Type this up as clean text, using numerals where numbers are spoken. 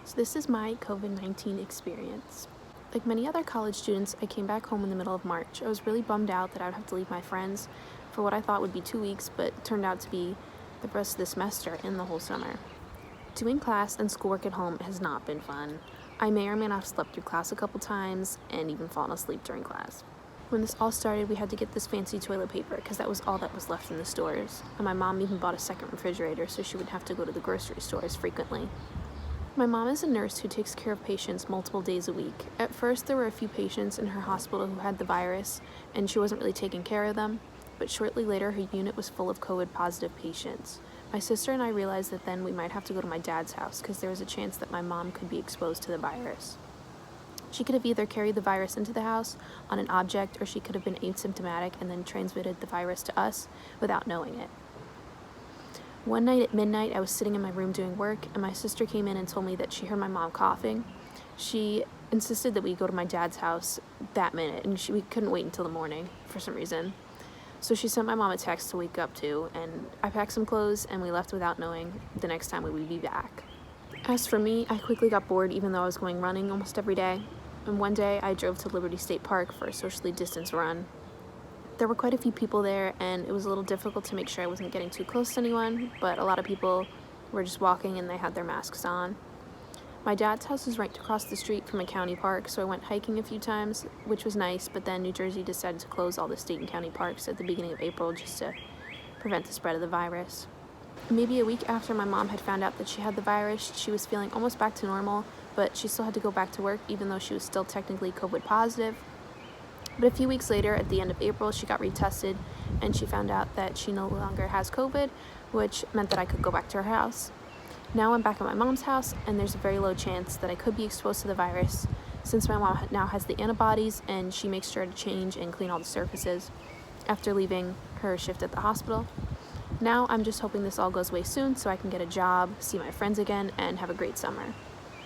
So this is my COVID-19 experience. Like many other college students, I came back home in the middle of March. I was really bummed out that I would have to leave my friends for what I thought would be 2 weeks, but turned out to be the rest of the semester and the whole summer. Doing class and schoolwork at home has not been fun. I may or may not have slept through class a couple times and even fallen asleep during class. When this all started, we had to get this fancy toilet paper because that was all that was left in the stores. And my mom even bought a second refrigerator so she wouldn't have to go to the grocery stores frequently. My mom is a nurse who takes care of patients multiple days a week. At first, there were a few patients in her hospital who had the virus, and she wasn't really taking care of them, but shortly later, her unit was full of COVID-positive patients. My sister and I realized that then we might have to go to my dad's house because there was a chance that my mom could be exposed to the virus. She could have either carried the virus into the house on an object, or she could have been asymptomatic and then transmitted the virus to us without knowing it. One night at midnight, I was sitting in my room doing work, and my sister came in and told me that she heard my mom coughing. She insisted that we go to my dad's house that minute, and we couldn't wait until the morning for some reason. So she sent my mom a text to wake up to, and I packed some clothes, and we left without knowing the next time we would be back. As for me, I quickly got bored even though I was going running almost every day, and one day I drove to Liberty State Park for a socially distanced run. There were quite a few people there, and it was a little difficult to make sure I wasn't getting too close to anyone, but a lot of people were just walking and they had their masks on. My dad's house is right across the street from a county park, so I went hiking a few times, which was nice, but then New Jersey decided to close all the state and county parks at the beginning of April just to prevent the spread of the virus. Maybe a week after my mom had found out that she had the virus, she was feeling almost back to normal, but she still had to go back to work even though she was still technically COVID positive. But a few weeks later, at the end of April, she got retested, and she found out that she no longer has COVID, which meant that I could go back to her house. Now I'm back at my mom's house, and there's a very low chance that I could be exposed to the virus, since my mom now has the antibodies, and she makes sure to change and clean all the surfaces after leaving her shift at the hospital. Now I'm just hoping this all goes away soon so I can get a job, see my friends again, and have a great summer.